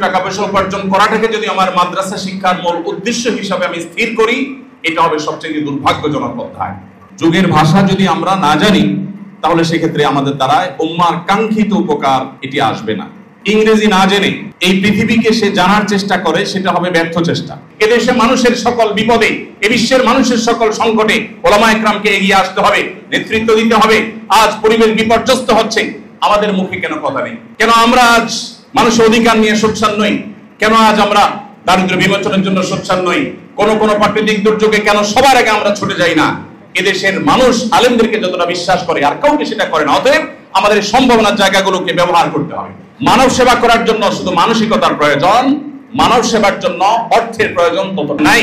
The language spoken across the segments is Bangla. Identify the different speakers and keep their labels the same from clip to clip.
Speaker 1: টাকা পয়সা উপার্জন করাটাকে যদি আমার মাদ্রাসা শিক্ষার মূল উদ্দেশ্য হিসাবে আমি স্থির করি, এটা হবে সবচেয়ে দুর্ভাগ্যজনক অধ্যায়। যুগের ভাষা যদি আমরা না জানি, তাহলে সেক্ষেত্রে আমাদের দ্বারা উম্মার কাঙ্ক্ষিত উপকার এটি আসবে না। ইংরেজি না জেনে এই পৃথিবীকে সে জানার চেষ্টা করে, সেটা হবে ব্যর্থ চেষ্টা। এদেশে মানুষের সকল বিপদে, এ বিশ্বের মানুষের সকল সংকটে ওলামায়ে কেরামকে এগিয়ে আসতে হবে, নেতৃত্ব দিতে হবে। আজ পরিবেশ বিপর্যস্ত হচ্ছে, আমাদের মুখে কেন কথা নেই? কেন আমরা আজ মানুষের অধিকার নিয়ে সোচ্চার নই? কেন আজ আমরা দারিদ্র্য বিমোচনের জন্য সোচ্চার নই? কোন প্রাকৃতিক দুর্যোগে কেন সবার আগে আমরা ছুটে যাই না? এদেশের মানুষ আলেমদেরকে যতটা বিশ্বাস করে, আর কাউকে সেটা করে না। অতএব আমাদের সম্ভাবনার জায়গাগুলোকে ব্যবহার করতে হবে। মানব সেবা করার জন্য শুধু মানসিকতার প্রয়োজন, মানব সেবার জন্য অর্থের প্রয়োজন তত নাই।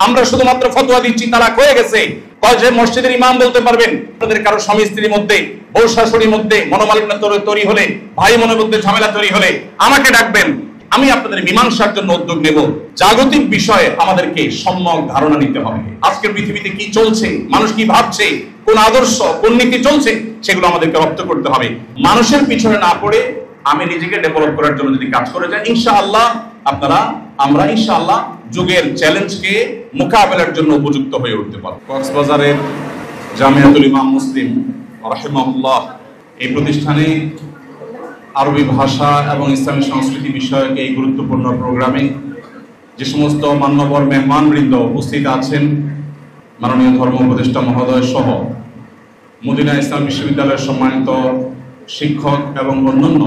Speaker 1: আমরা শুধুমাত্র ফতোয়া দিচ্ছি, তারা হয়ে গেছে। কয়েকজন মসজিদের ইমাম বলতে পারবেন, আপনাদের কারো স্বামী স্ত্রীর মধ্যে, বউ শাশুড়ির মধ্যে মনোমালিন্য তৈরি হলে, ভাই বোনের মধ্যে ঝামেলা তৈরি হলে আমাকে ডাকবেন, আমি আপনাদের মীমাংসার জন্য উদ্যোগ নেব। জাগতিক বিষয়ে আমাদেরকে সম্যক ধারণা নিতে হবে। আজকের পৃথিবীতে কি চলছে, মানুষ কি ভাবছে, কোন আদর্শ, কোন নীতি চলছে, সেগুলো আমাদেরকে রপ্ত করতে হবে। মানুষের পিছনে না পড়ে আমি নিজেকে ডেভেলপ করার জন্য যদি কাজ করে যাই, ইনশাআল্লাহ আমরা ইনশাআল্লাহ যুগের চ্যালেঞ্জকে মোকাবেলার জন্য উপযুক্ত হয়ে উঠতে পারব। কক্সবাজারের জামিয়াতুল ইমাম মুসলিম রাহিমাহুল্লাহ এই প্রতিষ্ঠানে আরবি ভাষা এবং ইসলামী সংস্কৃতি বিষয়ক এই গুরুত্বপূর্ণ প্রোগ্রামে যে সমস্ত মান্যবর মেহমানবৃন্দ উপস্থিত আছেন, মাননীয় ধর্ম উপদেষ্টা মহোদয় সহ মদিনা ইসলাম বিশ্ববিদ্যালয়ের সম্মানিত শিক্ষক এবং অন্যান্য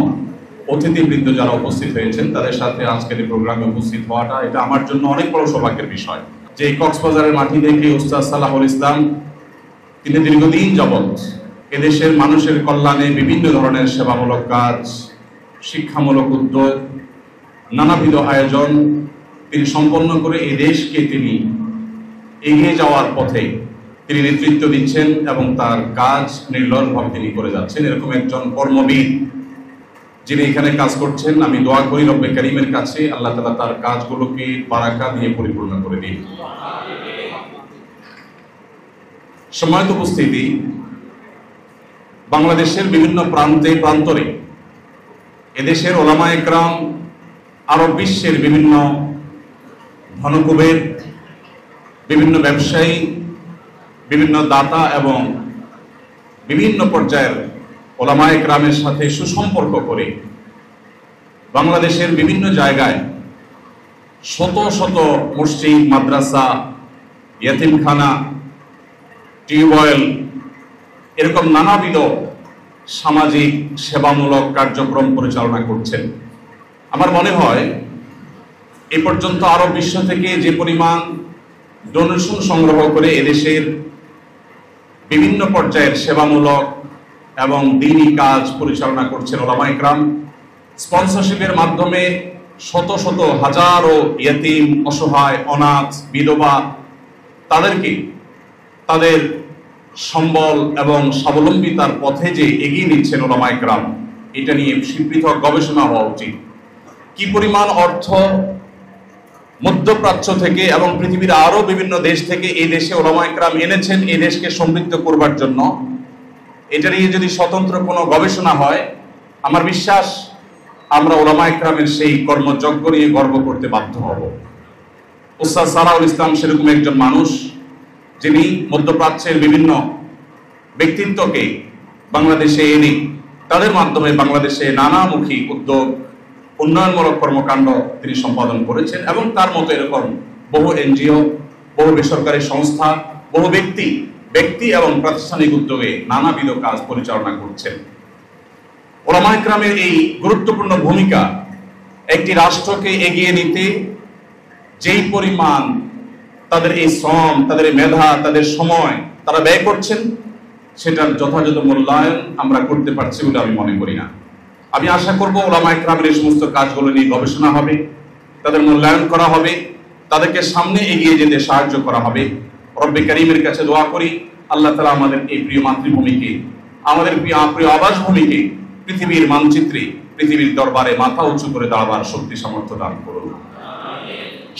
Speaker 1: অতিথিবৃন্দ যারা উপস্থিত হয়েছেন, তাদের সাথে আজকের এই প্রোগ্রামে উপস্থিত হওয়াটা এটা আমার জন্য অনেক বড় সৌভাগ্যের বিষয়। যে কক্সবাজারের মাটি থেকে উস্তাদ সালাহুল ইসলাম তিনি দীর্ঘদিন যাবৎ এদেশের মানুষের কল্যাণে বিভিন্ন ধরনের সেবামূলক কাজ, শিক্ষামূলক উদ্যোগ, নানাবিধ আয়োজন তিনি সম্পন্ন করে এই দেশকে তিনি এগিয়ে যাওয়ার পথে তিনি নেতৃত্ব দিচ্ছেন এবং তার কাজ নির্লসভাবে তিনি করে যাচ্ছেন। এরকম একজন কর্মবীর যিনি এখানে কাজ করছেন, আমি দোয়া করি রব্বে কারীমের কাছে আল্লাহ তাআলা তার কাজগুলোকে বারাকা দিয়ে পরিপূর্ণ করে দিন। সম্মানিত উপস্থিতি, বাংলাদেশের বিভিন্ন প্রান্তরে এদেশের ওলামায়ে কেরাম, আরব বিশ্বের বিভিন্ন ধনকুবের, বিভিন্ন ব্যবসায়ী, বিভিন্ন দাতা এবং বিভিন্ন পর্যায়ের ওলামায়ে কেরামের সাথে সুসম্পর্ক করে বাংলাদেশের বিভিন্ন জায়গায় শত শত মসজিদ, মাদ্রাসা, ইয়াতিমখানা, টিউবওয়েল, এরকম নানাবিধ সামাজিক সেবামূলক কার্যক্রম পরিচালনা করছেন। আমার মনে হয় এ পর্যন্ত আরব বিশ্ব থেকে যে পরিমাণ ডোনেশন সংগ্রহ করে এদেশের বিভিন্ন পর্যায়ের সেবামূলক এবং দ্বীনি কাজ পরিচালনা করছেন ওলামায়ে কেরাম, স্পন্সরশিপের মাধ্যমে শত শত হাজারো ইয়েতিম, অসহায়, অনাথ, বিধবা তাদেরকে তাদের সম্বল এবং স্বাবলম্বিতার পথে যে এগিয়ে নিচ্ছেন ওলামায়ে কেরাম, এটা নিয়ে পৃথক গবেষণা হওয়া উচিত। কি পরিমাণ অর্থ মধ্যপ্রাচ্য থেকে এবং পৃথিবীর আরো বিভিন্ন দেশ থেকে এই দেশে ওলামায়ে কেরাম এনেছেন এই দেশকে সমৃদ্ধ করবার জন্য, এটা নিয়ে যদি স্বতন্ত্র কোনো গবেষণা হয়, আমার বিশ্বাস আমরা ওলামায়ে কেরামের সেই কর্মযজ্ঞ নিয়ে গর্ব করতে বাধ্য হব। উস্তাদ সালাহুল ইসলাম সেরকম একজন মানুষ, যিনি মধ্যপ্রাচ্যের বিভিন্ন ব্যক্তিত্বকে বাংলাদেশে এনে তাদের মাধ্যমে বাংলাদেশে নানামুখী উদ্যোগ, উন্নয়নমূলক কর্মকাণ্ড তিনি সম্পাদন করেছেন এবং তার মতো এরকম বহু এনজিও, বহু বেসরকারি সংস্থা, বহু ব্যক্তি এবং প্রাতিষ্ঠানিক উদ্যোগে নানাবিধ কাজ পরিচালনা করছেন। ওলামায়ে কেরামের এই গুরুত্বপূর্ণ ভূমিকা একটি রাষ্ট্রকে এগিয়ে নিতে যেই পরিমাণ তাদের এই শ্রম, তাদের মেধা, তাদের সময় তারা ব্যয় করছেন, সেটার যথাযথ মূল্যায়ন আমরা করতে পারছি বলে আমি মনে করি না। আমি আশা করব ওলামায়ে কেরামের এই সমস্ত কাজগুলো নিয়ে গবেষণা হবে, তাদের মূল্যায়ন করা হবে, তাদেরকে সামনে এগিয়ে যেতে সাহায্য করা হবে। রব্বে কারীমের কাছে দোয়া করি আল্লাহ তাআলা আমাদের এই প্রিয় মাতৃভূমিকে, আমাদের প্রিয় আবাসভূমিকে পৃথিবীর মানচিত্রে, পৃথিবীর দরবারে মাথা উঁচু করে দাঁড়াবার শক্তি সামর্থ্য দান করুন।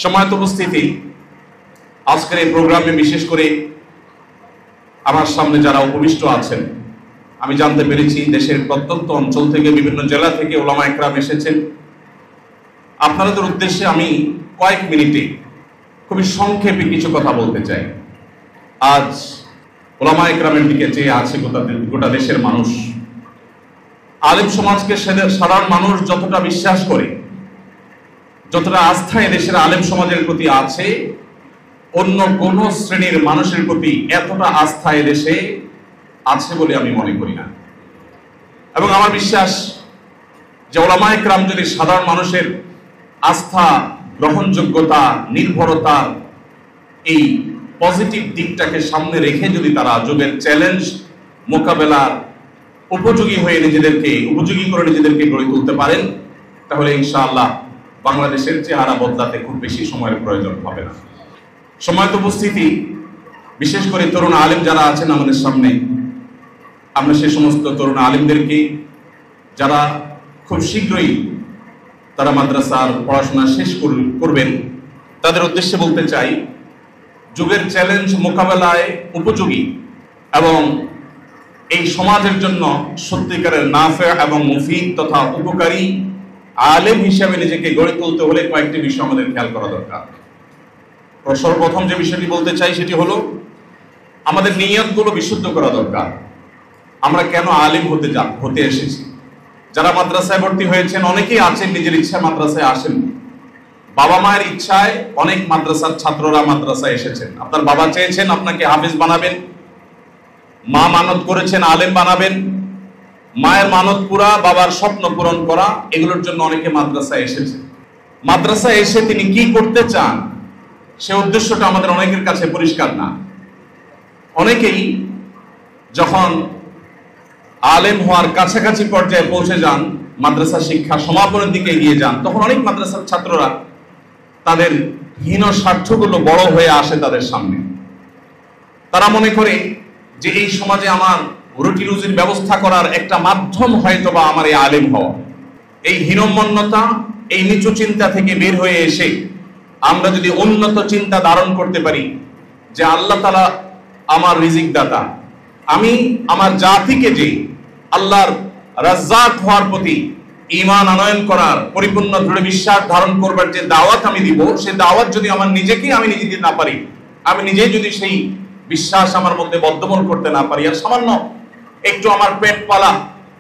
Speaker 1: সম্মানিত উপস্থিতি, আজকের এই প্রোগ্রামে বিশেষ করে আমার সামনে যারা উপবিষ্ট আছেন, আমি জানতে পেরেছি দেশের প্রত্যন্ত অঞ্চল থেকে, বিভিন্ন জেলা থেকে ওলামায়ে কেরাম এসেছেন। আপনাদের উদ্দেশ্যে আমি কয়েক মিনিটে খুবই সংক্ষেপে কিছু কথা বলতে চাই। আজ ওলামা ইকরামের দিকে চেয়ে আছে গোটা দেশের মানুষ। আলেম সমাজকে সাধারণ মানুষ যতটা বিশ্বাস করে, যতটা আস্থা এদেশের আলেম সমাজের প্রতি আছে, অন্য কোন শ্রেণীর মানুষের প্রতি এতটা আস্থা এদেশে আছে বলে আমি মনে করি না। এবং আমার বিশ্বাস যে ওলামা ইকরাম যদি সাধারণ মানুষের আস্থা, গ্রহণযোগ্যতা, নির্ভরতা, এই পজিটিভ দিকটাকে সামনে রেখে যদি তারা যুগের চ্যালেঞ্জ মোকাবেলার উপযোগী করে নিজেদেরকে গড়ে তুলতে পারেন, তাহলে ইনশাআল্লাহ বাংলাদেশের চেহারা বদলাতে খুব বেশি সময়ের প্রয়োজন হবে না। সময়ত উপস্থিতি, বিশেষ করে তরুণ আলেম যারা আছেন আমাদের সামনে, আমরা সে সমস্ত তরুণ আলেমদেরকে যারা খুব শীঘ্রই তারা মাদ্রাসার পড়াশোনা শেষ করবেন, তাদের উদ্দেশ্যে বলতে চাই, যুগের চ্যালেঞ্জ মোকাবেলায় উপযোগী এবং এই সমাজের জন্য সত্যিকারের নাফে এবং মুফিদ তথা উপকারী আলেম হিসাবে নিজেকে গড়ে তুলতে হলে কয়েকটি বিষয় আমাদের খেয়াল করা দরকার। সর্বপ্রথম যে বিষয়টি বলতে চাই সেটি হলো আমাদের নিয়তগুলো বিশুদ্ধ করা দরকার। আমরা কেন আলেম হতে এসেছি? যারা মাদ্রাসায় ভর্তি হয়েছেন অনেকেই আছেন নিজের ইচ্ছায় মাদ্রাসায় আসেন, বাবা মায়ের ইচ্ছায় অনেক মাদ্রাসার ছাত্ররা মাদ্রাসায় এসেছেন। আপনার বাবা চেয়েছেন আপনাকে হাফেজ বানাবেন, মা মানত করেছেন আলেম বানাবেন, মায়ের মানত পুরা, বাবার স্বপ্ন পূরণ করা, এগুলোর জন্য অনেকে মাদ্রাসায় এসেছেন। মাদ্রাসায় এসে তিনি কি করতে চান সে উদ্দেশ্যটা আমাদের অনেকের কাছে পরিষ্কার না। অনেকেই যখন আলেম হওয়ার কাছাকাছি পর্যায়ে পৌঁছে যান, মাদ্রাসা শিক্ষা সমাপনের দিকে এগিয়ে যান, তখন অনেক মাদ্রাসার ছাত্ররা তাদের হীন স্বার্থগুলো বড় হয়ে আসে তাদের সামনে। তারা মনে করে যে এই সমাজে আমার রুটি রুজির ব্যবস্থা করার একটা মাধ্যম হয়তোবা আমার এই আলেম হওয়া। এই হীনমন্যতা, এই নিচু চিন্তা থেকে বের হয়ে এসে আমরা যদি উন্নত চিন্তা ধারণ করতে পারি যে আল্লাহ তাআলা আমার রিজিক দাতা, আমি আমার জাতিকে যে আল্লাহর রাজ্জাক হওয়ার প্রতি ঈমান আনয়ন করার পরিপূর্ণ দৃঢ় বিশ্বাস ধারণ করবার যে দাওয়াত আমি দিব, সেই দাওয়াত যদি আমি নিজে দিতে না পারি, আমি নিজেই যদি সেই বিশ্বাস আমার মধ্যে বদ্ধমূল করতে না পারি, আর সামান্য একটু আমার পেট পালা,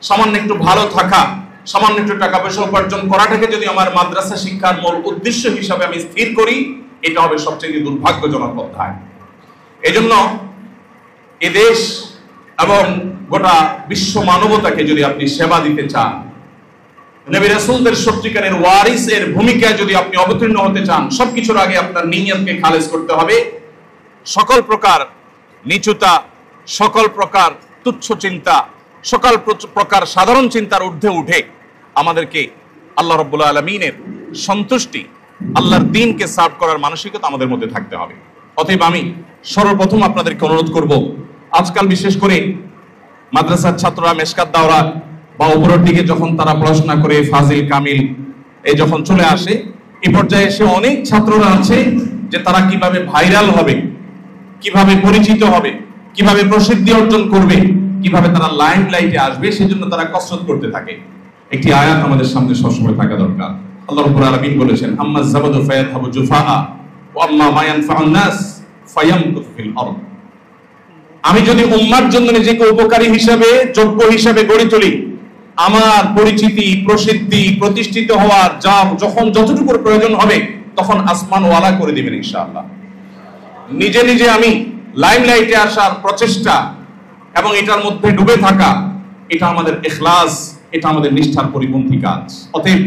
Speaker 1: সামান্য একটু ভালো থাকা, সামান্য একটু টাকা পয়সা উপার্জন করাটাকে যদি আমার মাদ্রাসা শিক্ষার মূল উদ্দেশ্য হিসাবে আমি স্থির করি, এটা হবে সবচেয়ে দুর্ভাগ্যজনক অধ্যায়। এজন্য এদেশ এবং গোটা বিশ্ব মানবতাকে যদি আপনি সেবা দিতে চান, নবী রাসূলদের সত্যিকারের ওয়ারিসের ভূমিকায় যদি আপনি অবতীর্ণ হতে চান, সবকিছুর আগে আপনার নিয়তকে খালেজ করতে হবে। সকল প্রকার নিচুতা, সকল প্রকার তুচ্ছ চিন্তা, সকল প্রকার সাধারণ চিন্তার ঊর্ধ্বে উঠে আমাদেরকে আল্লাহ রাব্বুল আলামিনের সন্তুষ্টি, আল্লাহর দ্বীনকে সার্ভ করার মানসিকতা আমাদের মধ্যে থাকতে হবে। অতএব আমি সর্বপ্রথম আপনাদেরকে অনুরোধ করব, আজকাল বিশেষ করে মাদ্রাসার ছাত্ররা মেশকাত দাওরা বা উপরের দিকে যখন তারা পড়াশোনা করে ফাজিল কামিল যখন চলে আসে, এই পর্যায়ে এসে অনেক ছাত্ররা আছে যে তারা কিভাবে ভাইরাল হবে, কিভাবে পরিচিত হবে, কিভাবে প্রসিদ্ধি অর্জন করবে, কিভাবে তারা লাইমলাইটে আসবে, সেজন্য তারা কসরত করতে থাকে। একটি আয়াত আমাদের সামনে সবসময় থাকা দরকার। আল্লাহ রাব্বুল আলামিন বলেছেন, আম্মা যাবাদু ফায়াযহাবু জুফাআ ওয়া আম্মা মা ইয়ানফাউন নাস ফায়ামকুতু ফিল আরদ। আমি যদি উম্মার জন্য নিজেকে উপকারী হিসাবে, যোগ্য হিসাবে গড়ে তুলি, আমার পরিচিতি, প্রসিদ্ধি, প্রতিষ্ঠিত হওয়ার যখন যতটুকু প্রয়োজন হবে তখন আসমান ওয়ালা করে দিবেন ইনশাআল্লাহ। নিজে নিজে আমি লাইমলাইটে আসার প্রচেষ্টা এবং এটার মধ্যে ডুবে থাকা, এটা আমাদের ইখলাস, এটা আমাদের নিষ্ঠার পরিপন্থী কাজ। অতএব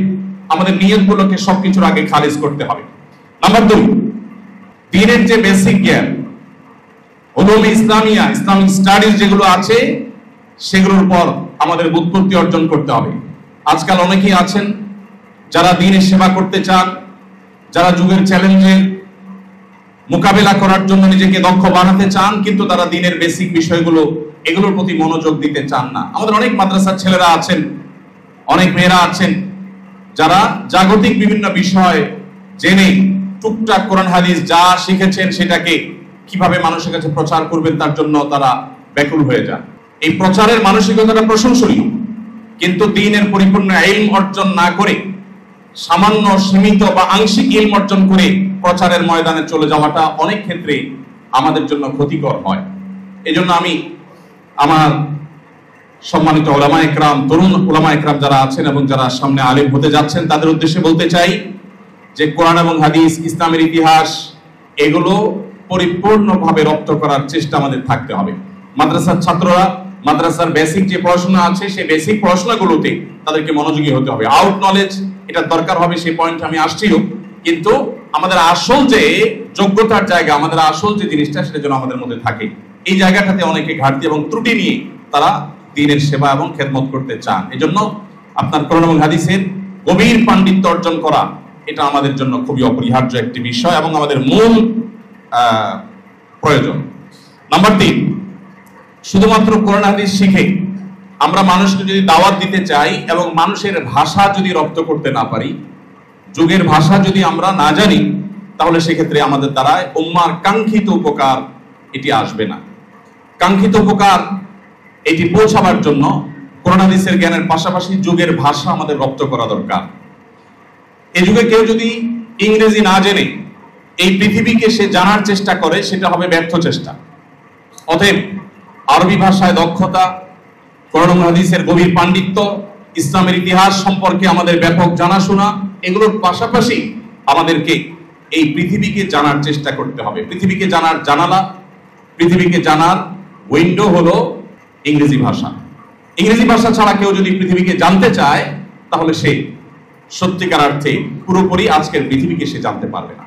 Speaker 1: আমাদের নিয়তগুলোকে সবকিছুর আগে খালিজ করতে হবে। নাম্বার 2, দ্বীনের যে বেসিক জ্ঞান, উলুম ইসলামিয়া, ইসলামিক স্টাডিজ যেগুলো আছে, সেগুলোর উপর আমাদের বুৎপত্তি অর্জন করতে হবে। আজকাল অনেকেই আছেন যারা দ্বীনের সেবা করতে চান, যারা যুগের চ্যালেঞ্জের মোকাবেলা করার জন্য নিজেকে দক্ষ বানাতে চান, কিন্তু তারা দ্বীনের বেসিক বিষয়গুলো, এগুলোর প্রতি মনোযোগ দিতে চান না। আমাদের অনেক মাদ্রাসার ছেলেরা আছেন, অনেক মেয়েরা আছেন যারা জাগতিক বিভিন্ন বিষয় জেনে টুকটাক কোরআন হাদিস যা শিখেছেন সেটাকে কিভাবে মানুষের কাছে প্রচার করবেন তার জন্য তারা ব্যাকুল হয়ে যান। এই প্রচারের মানসিকতাটা প্রশংসনীয়, কিন্তু দ্বীনের পরিপূর্ণ ইলম অর্জন না করে সামান্য সীমিত বা আংশিক ইলম অর্জন করে প্রচারের ময়দানে চলে যাওয়াটা অনেক ক্ষেত্রে আমাদের জন্য ক্ষতিকর হয়। এজন্য আমি আমার সম্মানিত উলামা ইকরাম, তরুণ উলামা ইকরাম যারা আছেন এবং যারা সামনে আলেম হতে যাচ্ছেন, তাদের উদ্দেশ্যে বলতে চাই যে কোরআন এবং হাদিস, ইসলামের ইতিহাস, এগুলো পরিপূর্ণভাবে রপ্ত করার চেষ্টা আমাদের থাকতে হবে। মাদ্রাসার ছাত্ররা মাদ্রাসার বেসিক যে পড়াশোনা আছে সেই বেসিক পড়াশোনাগুলোতে তাদেরকে মনোযোগী হতে হবে। আউট নলেজ এটা দরকার হবে, সেই পয়েন্টে আমি আসছিও, কিন্তু আমাদের আসল যে যোগ্যতার জায়গা, আমাদের আসল যে জিনিসটা, সেটা যেন আমাদের মধ্যে থাকে। এই জায়গাটাতে অনেকে ঘাটতি এবং ত্রুটি নিয়ে তারা দ্বীনের সেবা এবং খেদমত করতে চান। এজন্য আপনার কোরআন এবং হাদিসের গভীর পাণ্ডিত্য অর্জন করা এটা আমাদের জন্য খুবই অপরিহার্য একটি বিষয় এবং আমাদের মূল প্রয়োজন। নাম্বার 3, শুধুমাত্র কোরআন হাদিস শিখে আমরা মানুষকে যদি দাওয়াত দিতে চাই এবং মানুষের ভাষা যদি রপ্ত করতে না পারি, যুগের ভাষা যদি আমরা না জানি, তাহলে সেক্ষেত্রে আমাদের দ্বারা উম্মার কাঙ্ক্ষিত উপকার এটি আসবে না। কাঙ্ক্ষিত উপকার এটি পৌঁছাবার জন্য কোরআন হাদিসের জ্ঞানের পাশাপাশি যুগের ভাষা আমাদের রপ্ত করা দরকার। এই যুগে কেউ যদি ইংরেজি না জেনে এই পৃথিবীকে সে জানার চেষ্টা করে, সেটা হবে ব্যর্থ চেষ্টা। অতএব আরবি ভাষায় দক্ষতা, কোরআন হাদিসের গভীর পাণ্ডিত্য, ইসলামের ইতিহাস সম্পর্কে আমাদের ব্যাপক জানাশোনা, এগুলোর পাশাপাশি আমাদেরকে এই পৃথিবীকে জানার চেষ্টা করতে হবে। পৃথিবীকে জানার জানালা, পৃথিবীকে জানার উইন্ডো হলো ইংরেজি ভাষা। ইংরেজি ভাষা ছাড়া কেউ যদি পৃথিবীকে জানতে চায়, তাহলে সে সত্যিকার অর্থে পুরোপুরি আজকের পৃথিবীকে সে জানতে পারবে না।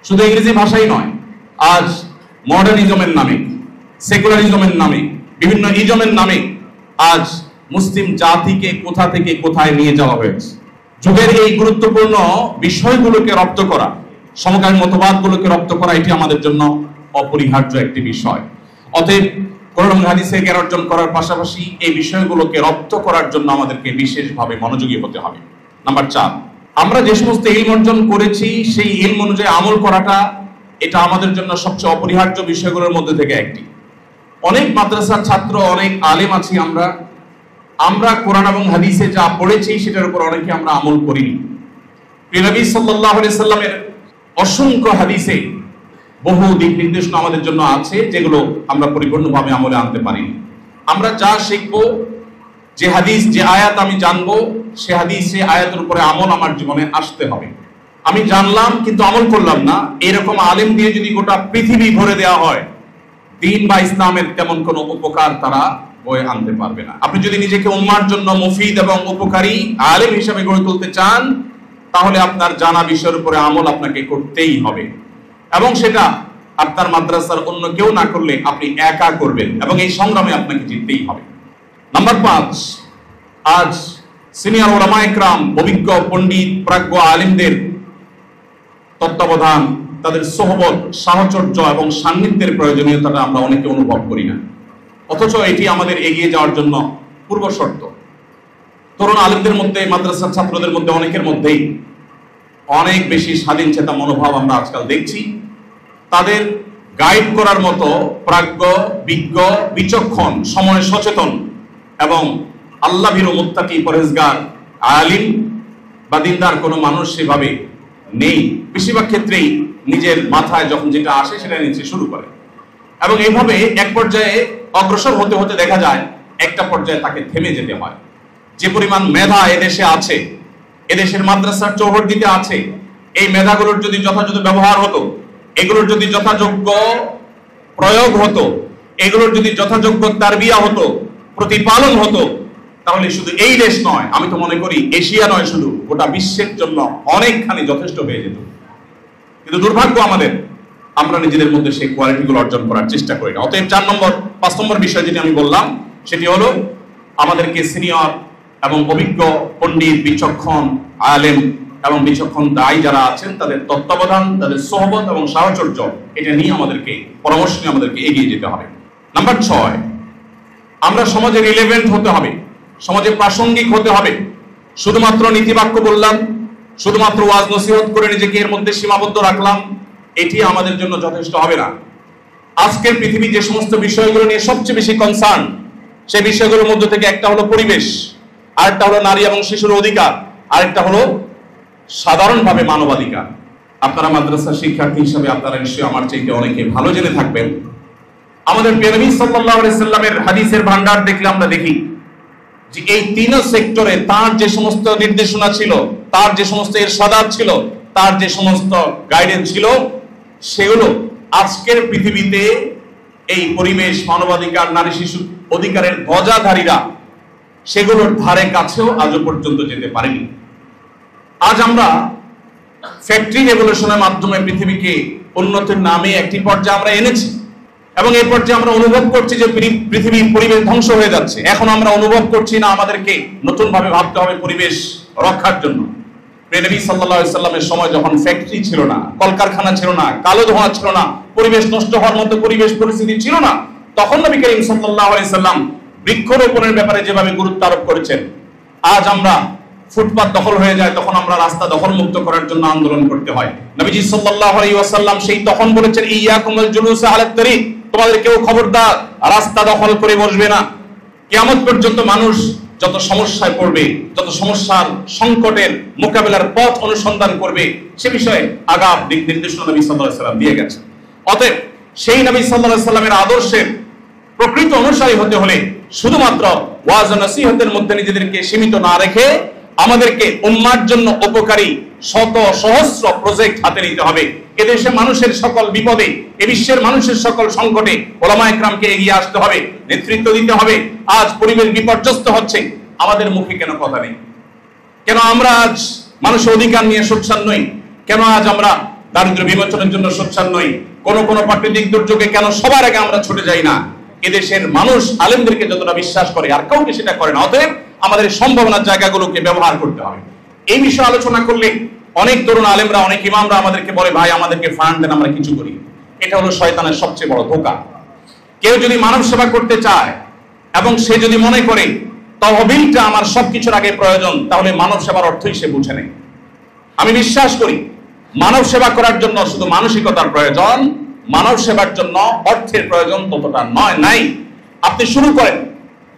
Speaker 1: শুধু ইংরেজি ভাষাই নয়, আজ মডার্নিজমের নামে, সেকুলারিজমের নামে, বিভিন্ন ইজমের নামে আজ মুসলিম জাতিকে কোথা থেকে কোথায় নিয়ে যাওয়া হয়েছে। যুগের এই গুরুত্বপূর্ণ বিষয়গুলোকে রপ্ত করা, সমকামী মতবাদগুলোকে রপ্ত করা, এটি আমাদের জন্য অপরিহার্য একটি বিষয়। অতএব কোরআন হাদিসের জ্ঞান অর্জন করার পাশাপাশি এই বিষয়গুলোকে রপ্ত করার জন্য আমাদেরকে বিশেষভাবে মনোযোগী হতে হবে। নাম্বার 4, আমরা যে সমস্ত ইলম অর্জন করেছি সেই ইলম অনুযায়ী আমল করাটা, এটা আমাদের জন্য সবচেয়ে অপরিহার্য বিষয়গুলোর মধ্যে থেকে একটি। অনেক মাদ্রাসার ছাত্র, অনেক আলেম আছি আমরা কোরআন এবং হাদিসে যা পড়েছি সেটার উপর অনেকে আমরা আমল করিনি। প্রিয় নবী সাল্লাল্লাহু আলাইহি সাল্লামের অসংখ্য হাদিসে বহু দিক নির্দেশনা আমাদের জন্য আছে, যেগুলো আমরা পরিপূর্ণভাবে আমলে আনতে পারিনি। আমরা যা শিখবো, যে হাদিস, যে আয়াত আমি জানবো, সে হাদিস, সে আয়াতের উপরে আমল আমার জীবনে আসতে হবে। আমি জানলাম কিন্তু আমল করলাম না, এরকম আলেম দিয়ে যদি গোটা পৃথিবী ভরে দেওয়া হয়, দ্বীন বা ইসলামের তেমন কোনো উপকার তারা বয়ে আনতে পারবে না। আপনি যদি নিজেকে উম্মার জন্য মুফিদ এবং উপকারী আলেম হিসেবে গড়ে তুলতে চান, তাহলে আপনার জানা বিষয়ের উপরে আমল আপনাকে করতেই হবে, এবং সেটা আপনার মাদ্রাসার অন্য কেউ না করলে আপনি একা করবেন, এবং এই সংগ্রামে আপনাকে জিততেই হবে। নাম্বার 5, আজ সিনিয়র উলামা ইকরাম, অভিজ্ঞ পণ্ডিত প্রাজ্ঞ আলেমদের তত্ত্বাবধান, তাদের সোহবত, সাহচর্য এবং সান্নিধ্যের প্রয়োজনীয়তাটা আমরা অনেকে অনুভব করি না, অথচ এটি আমাদের এগিয়ে যাওয়ার জন্য পূর্ব শর্ত। তরুণ আলেমদের মধ্যে, মাদ্রাসার ছাত্রদের মধ্যে অনেকের মধ্যেই অনেক বেশি স্বাধীন চেতা মনোভাব আমরা আজকাল দেখছি। তাদের গাইড করার মতো প্রাজ্ঞ, বিজ্ঞ, বিচক্ষণ, সময় সচেতন এবং আল্লাহ ভীরু, মুত্তাকি, পরহেজগার আলিম বা দিনদার কোনো মানুষ সেভাবে নেই। বেশিরভাগ ক্ষেত্রেই নিজের মাথায় যখন যেটা আসে সেটা নিতে শুরু করে, এবং এইভাবে এক পর্যায়ে অগ্রসর হতে হতে দেখা যায় একটা পর্যায়ে তাকে থেমে যেতে হয়। যে পরিমাণ মেধা এদেশে আছে, এদেশের মাদ্রাসার চৌহদ্দিতে আছে, এই মেধাগুলোর যদি যথাযথ ব্যবহার হতো, এগুলোর যদি যথাযোগ্য প্রয়োগ হতো, এগুলোর যদি যথাযোগ্য তারবিয়া হতো, প্রতিপালন হতো, তাহলে শুধু এই দেশ নয়, আমি তো মনে করি এশিয়া নয়, শুধু গোটা বিশ্বের জন্য অনেকখানি যথেষ্ট হয়ে যেত। কিন্তু দুর্ভাগ্য আমাদের, আমরা নিজেদের মধ্যে সেই কোয়ালিটিগুলো অর্জন করার চেষ্টা করি না। অতএব 5 নম্বর বিষয় যেটি আমি বললাম, সেটি হলো আমাদেরকে সিনিয়র এবং অভিজ্ঞ পণ্ডিত, বিচক্ষণ আলেম এবং বিচক্ষণ দায়ী যারা আছেন, তাদের তত্ত্বাবধান, তাদের সোহবত এবং সাহচর্য, এটা নিয়ে আমাদেরকে, পরামর্শ নিয়ে আমাদেরকে এগিয়ে যেতে হবে। নাম্বার 6, আমরা সমাজে রিলেভেন্ট হতে হবে, সমাজে প্রাসঙ্গিক হতে হবে। শুধুমাত্র নীতিবাক্য বললাম, শুধুমাত্র ওয়াজ নসিহত করে নিজেকে এর মধ্যে সীমাবদ্ধ রাখলাম, এটি আমাদের জন্য যথেষ্ট হবে না। আজকের পৃথিবী যে সমস্ত বিষয়গুলো নিয়ে সবচেয়ে বেশি কনসার্ন, সেই বিষয়গুলোর মধ্যে থেকে একটা হলো পরিবেশ, আরেকটা হলো নারী এবং শিশুর অধিকার, আরেকটা হলো সাধারণভাবে মানবাধিকার। আপনারা মাদ্রাসা শিক্ষার্থী হিসেবে আপনারা নিশ্চয়ই আমার চাইতে অনেকে ভালো জেনে থাকবেন, আমাদের প্রিয় নবী সাল্লাল্লাহু আলাইহি সাল্লামের হাদিসের ভান্ডার দেখলে আমরা দেখি যে এই তিন সেক্টরে তার যে সমস্ত নির্দেশনা ছিল, তার যে সমস্ত ইরশাদাত ছিল, তার যে সমস্ত গাইডেন্স ছিল, সেগুলো আজকের পৃথিবীতে এই পরিবেশ, মানবাধিকার, নারী শিশু অধিকারের ধ্বজাধারীরা সেগুলোর ধারে কাছেও আজও পর্যন্ত যেতে পারেনি। আজ আমরা ফ্যাক্টরি রেভলিউশনের মাধ্যমে পৃথিবীকে উন্নতির নামে একটি পর্যায়ে আমরা এনেছি, এবং এই পর্যায়ে আমরা অনুভব করছি যে পৃথিবীর পরিবেশ ধ্বংস হয়ে যাচ্ছে। এখন আমরা অনুভব করছি না আমাদেরকে নতুন ভাবে ভাবতে হবে পরিবেশ রক্ষার জন্য। নবী সাল্লাল্লাহু আলাইহি সাল্লামের সময় যখন ফ্যাক্টরি ছিল না, কলকারখানা ছিল না, কালো ধোঁয়া ছিল না, পরিবেশ নষ্ট হওয়ার মতো পরিবেশ পরিস্থিতি ছিল না, তখন নবী করিম সাল্লাল্লাহু আলাইহি সাল্লাম বৃক্ষরোপণের ব্যাপারে যেভাবে গুরুত্ব আরোপ করেছেন। আজ আমরা ফুটপাত দখল হয়ে যায়, তখন আমরা রাস্তা দখল মুক্ত করার জন্য আন্দোলন করতে হয়। নবীজি সাল্লাল্লাহু আলাইহি ওয়াসাল্লাম সেই তখন বলেছেন, ইয়াকুমুল জুলুসা আলাত তারিক, তোমাদের কেউ খবরদার রাস্তা দখল করে বসবে না। কিয়ামত পর্যন্ত মানুষ যত সমস্যায় পড়বে, যত সমস্যার সংকটের মোকাবেলার পথ অনুসন্ধান করবে, সে বিষয়ে আগাম দিক নির্দেশনা নবী সাল্লাল্লাহু আলাইহি সাল্লাম দিয়ে গেছেন। অতএব সেই নবী সাল্লাল্লাহু আলাইহি সাল্লামের আদর্শের প্রকৃত অনুসারী হতে হলে শুধুমাত্র ওয়াজ ও নসিহতের মধ্যে নিজেদেরকে সীমিত না রেখে আমাদেরকে উম্মার জন্য উপকারী শত সহস্র প্রজেক্ট হাতে নিতে হবে। এদেশে মানুষের সকল বিপদে, এ বিশ্বের মানুষের সকল সংকটে ওলামায়ে কেরামকে এগিয়ে আসতে হবে, নেতৃত্ব দিতে হবে। আজ পরিবেশ বিপর্যস্ত হচ্ছে, আমাদের মুখে কেন কথা নেই? কেন আমরা আজ মানুষের অধিকার নিয়ে সোচ্চার নই? কেন আজ আমরা দারিদ্র্য বিমোচনের জন্য সোচ্চার নই? কোন প্রাকৃতিক দুর্যোগে কেন সবার আগে আমরা ছুটে যাই না? এদেশের মানুষ আলেমদেরকে যতটা বিশ্বাস করে আর কাউকে সেটা করে না। অতএব আমাদের সম্ভাবনার জায়গাগুলোকে ব্যবহার করতে হবে। এই বিষয়ে আলোচনা করলে অনেক তরুণ আলেমরা, অনেক ইমামরা আমাদেরকে বলে, ভাই আমাদেরকে ফান্ড দেন, আমরা কিছু করি। এটা হলো শয়তানের সবচেয়ে বড় ধোঁকা। কেউ যদি মানব সেবা করতে চায় এবং সে যদি মনে করে তহবিলটা আমার সবকিছুর আগে প্রয়োজন, তাহলে মানব সেবার অর্থই সে বুঝে নেই। আমি বিশ্বাস করি মানব সেবা করার জন্য শুধু মানসিকতার প্রয়োজন, মানব সেবার জন্য অর্থের প্রয়োজন ততটা নাই। আপনি শুরু করেন,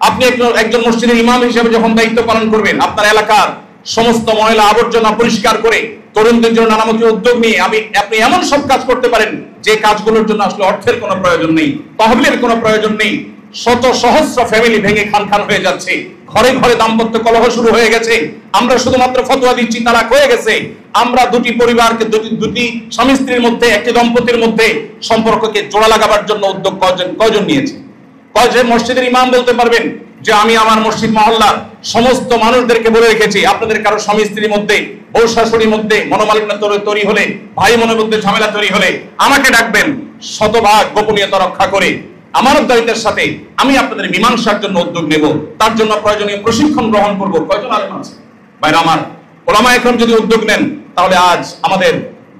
Speaker 1: আপনি একজন মসজিদের ইমাম হিসেবে যখন দায়িত্ব পালন করবেন, আপনার এলাকার সমস্ত ময়লা আবর্জনা পরিষ্কার করে তরুণদের জন্য নানামুখী উদ্যোগ নিয়ে আপনি এমন সব কাজ করতে পারেন যে কাজগুলোর জন্য আসলে অর্থের কোনো প্রয়োজন নেই, তহবিলের কোনো প্রয়োজন নেই। শত সহস্র ফ্যামিলি ভেঙে খান হয়ে যাচ্ছে, ঘরে ঘরে দাম্পত্য কলহ শুরু হয়ে গেছে। আমরা শুধুমাত্র ফতোয়া দিচ্ছি, তালাক হয়ে গেছে। আমরা দুটি পরিবারকে, দুটি স্বামী স্ত্রীর মধ্যে, একটি দম্পতির মধ্যে সম্পর্ককে জোড়া লাগাবার জন্য উদ্যোগ কয়জন নিয়েছে? কয়জন মসজিদের ইমাম বলতে পারবেন যে আমি আমার মসজিদ মহল্লার সমস্ত মানুষদেরকে বলে রেখেছি, আপনাদের কারো স্বামী স্ত্রীর মধ্যে, বউ শাশুড়ির মধ্যে মনোমালিন্য তৈরি হলে, ভাই বোনের মধ্যে ঝামেলা তৈরি হলে আমাকে ডাকবেন, শতভাগ গোপনীয়তা রক্ষা করে আমানতদারিতার সাথে আমি আপনাদের মীমাংসার জন্য উদ্যোগ নেব, তার জন্য প্রয়োজনীয় প্রশিক্ষণ গ্রহণ করব। কয়জন আলেম আছে ভাইরা আমার? ওলামায়ে কেরাম যদি উদ্যোগ নেন, তাহলে আজ আমাদের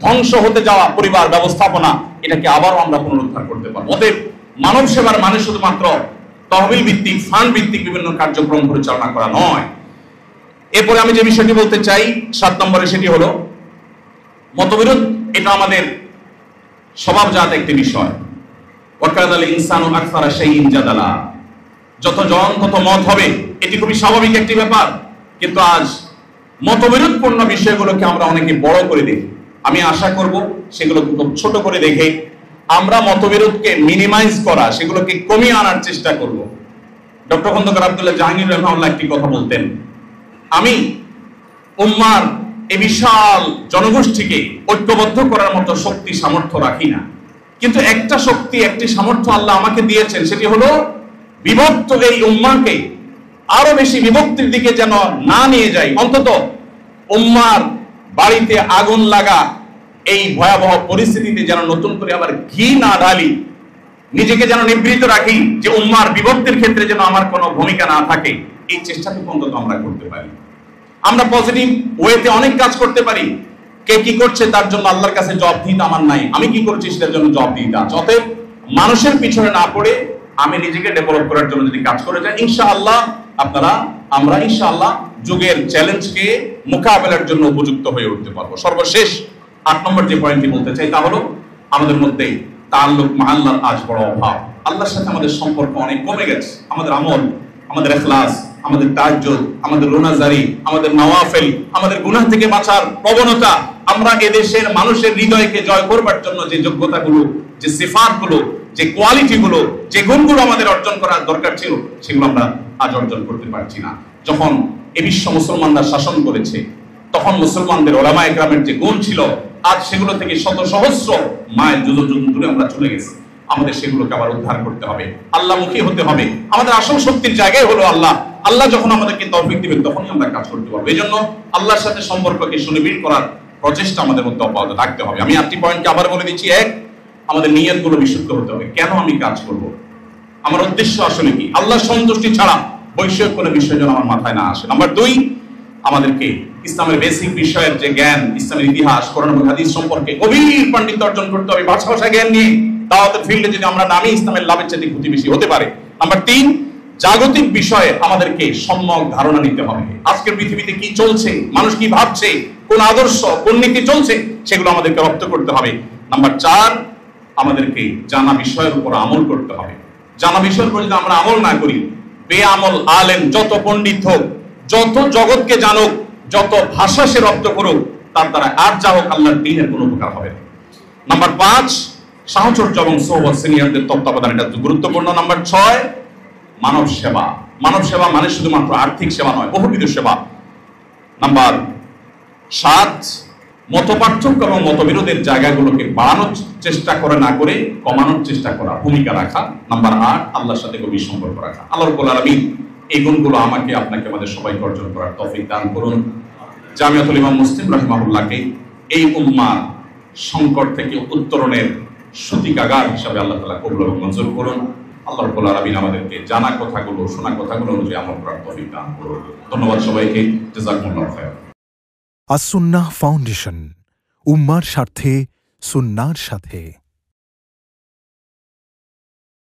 Speaker 1: ধ্বংস হতে যাওয়া পরিবার ব্যবস্থাপনা, এটাকে আবারও আমরা পুনরুদ্ধার করতে পারবো। অতএব মানব সেবার মানে শুধুমাত্র তহবিল ভিত্তিক, ফান্ড ভিত্তিক বিভিন্ন কার্যক্রম পরিচালনা করা নয়। এরপরে আমি যে বিষয়টি বলতে চাই 7 নম্বরে, সেটি হলো মতবিরোধ। এটা আমাদের স্বভাবজাত একটি বিষয়। ওয়াকাদাল ইনসানু আকসারা শাইইন জাদালা, যত জন তত মত হবে, এটি খুবই স্বাভাবিক একটি ব্যাপার। কিন্তু আজ মতবিরোধপূর্ণ বিষয়গুলোকে আমরা অনেকে বড় করে দেখি। আমি আশা করব সেগুলোকে খুব ছোট করে দেখে আমরা মতবিরোধকে মিনিমাইজ করা, সেগুলোকে কমিয়ে আনার চেষ্টা করব। ডক্টর খন্দকার আব্দুল্লাহ জাহাঙ্গীর রাহমাহুল্লাহ একটি কথা বলতেন, আমি উম্মার এই বিশাল জনগোষ্ঠীকে ঐক্যবদ্ধ করার মতো শক্তি সামর্থ্য রাখি না, কিন্তু একটা শক্তি, একটি সামর্থ্য আল্লাহ আমাকে দিয়েছেন, সেটি হলো বিভক্ত এই উম্মাকে আরো বেশি বিভক্তির দিকে যেন না নিয়ে যাই। অন্তত উম্মার বাড়িতে আগুন লাগা এই ভয়াবহ পরিস্থিতিতে যেন নতুন করে আবার ঘি না ঢালি, নিজেকে যেন নিবৃত রাখি, যে উম্মার বিভক্তির ক্ষেত্রে যেন আমার কোনো ভূমিকা না থাকে। এই চেষ্টাটুকু অন্তত আমরা করতে পারি। আমরা পজিটিভ ওয়েতে অনেক কাজ করতে পারি। কে কি করছে তার জন্য আল্লাহর কাছে জবাবদিহিতা আমার নাই, আমি কি করছি সেটার জন্য জবাবদিহিতা আছে। অতএব মানুষের পিছনে না পড়ে আমি নিজেকে ডেভেলপ করার জন্য যদি কাজ করে যাই, ইনশাআল্লাহ আমরা ইনশাআল্লাহ যুগের চ্যালেঞ্জকে মোকাবেলার জন্য উপযুক্ত হয়ে উঠতে পারবো। সর্বশেষ 8 নম্বর যে পয়েন্টটি বলতে চাই তা হলো আমাদের মধ্যে তাআল্লুক মা আল্লাহর আজ বড় অভাব। আল্লাহর সাথে আমাদের সম্পর্ক অনেক কমে গেছে। আমাদের আমল আমাদের ইখলাস, আমাদের তাহাজ্জুদ, আমাদের রোনাজারি, আমাদের নওয়াফিল, আমাদের গুনাহ থেকে বাঁচার প্রবণতা, আমরা এদেশের মানুষের হৃদয়কে জয় করবার জন্য যে যোগ্যতাগুলো, যে সিফাতগুলো, যে কোয়ালিটিগুলো, যে গুণগুলো আমাদের অর্জন করার দরকার ছিল, সেগুলো আমরা আজ অর্জন করতে পারছি না। যখন এ বিশ্ব মুসলমানরা শাসন করেছে, তখন মুসলমানদের ওলামায়ে কেরামের যে গুণ ছিল, আজ সেগুলো থেকে শত সহস্র মাইল যুদ্ধ দূরে আমরা চলে গেছি। আমাদের সেগুলোকে আবার উদ্ধার করতে হবে, আল্লাহমুখী হতে হবে। আমাদের আসল শক্তির জায়গায় হলো আল্লাহ। আল্লাহ যখন আমাদেরকে তৌফিক দিবেন তখনই আমরা কাজ করতে পারবো। এই জন্য আল্লাহর সাথে সম্পর্ককে সুনিবিড় করার প্রচেষ্টা আমাদের মধ্যে অব্যাহত থাকতে হবে। আমি 8টি পয়েন্টকে আবার বলে দিচ্ছি। 1, আমাদের নিয়তগুলো বিশুদ্ধ হতে হবে। কেন আমি কাজ করব, আমার উদ্দেশ্য আসলে কি? আল্লাহর সন্তুষ্টি ছাড়া বৈষয়িক কোনো বিষয় যেন আমার মাথায় না আসে। নাম্বার 2, আমাদেরকে ইসলামের বেসিক বিষয়ের যে জ্ঞান, ইসলামের ইতিহাস, কোরআন এবং হাদিস সম্পর্কে গভীর পাণ্ডিত্য অর্জন করতে হবে। ভাষা জ্ঞান নিয়ে দাওয়াতের ফিল্ডে যদি আমরা নামি, ইসলামের লাভের চেয়ে ক্ষতি বেশি হতে পারে। নাম্বার 3, জাগতিক বিষয়ে আমাদেরকে সম্যক ধারণা নিতে হবে। আজকের পৃথিবীতে কি চলছে, মানুষ কি ভাবছে, কোন আদর্শ, কোন নীতি চলছে, সেগুলো আমাদেরকে রপ্ত করতে হবে। নাম্বার 4, আমাদেরকে জানা বিষয়ের উপর আমল করতে হবে। জানা বিষয়ের উপর যদি আমরা আমল না করি, বেআমল আলেম যত পণ্ডিত হোক, যত জগৎকে জানুক, যত ভাষা সে রপ্ত করুক, তার দ্বারা আর যা হোক আল্লাহর দ্বীনের কোনো উপকার হবে না। নাম্বার 5, সাহচর্য এবং সোহবত, সিনিয়রদের তত্ত্বাবধান, এটা গুরুত্বপূর্ণ। নাম্বার 6, মানব সেবা। মানব সেবা মানে শুধুমাত্র আর্থিক সেবা নয়, বহুবিধ সেবা। নাম্বার 7, মতপার্থক্য এবং মতবিরোধের জায়গাগুলোকে বাড়ানোর চেষ্টা করে না করে কমানোর চেষ্টা করা, ভূমিকা রাখা। নাম্বার 8, আল্লাহর সাথে গভীর সম্পর্ক রাখা। আল্লাহ রাব্বুল আলামিন এই গুণগুলো আমাকে, আপনাকে, আমাদের সবাইকে অর্জন করার তৌফিক দান করুন। জামিয়াতুল ইমাম মুসলিম রাহিমাহুল্লাহকে এই উম্মার সংকট থেকে উত্তরণের সূতিকাগার হিসাবে আল্লাহ তাআলা কবুল এবং মঞ্জুর করুন। আল্লাহ রাব্বুল আলামিন আমাদেরকে জানা কথাগুলো, শোনা কথাগুলো অনুযায়ী আমল করার তৌফিক দান করুন। ধন্যবাদ সবাইকে। জাযাকুমুল্লাহু খায়রান।
Speaker 2: আস-সুন্নাহ ফাউন্ডেশন, উম্মার স্বার্থে সুন্নাহর সাথে।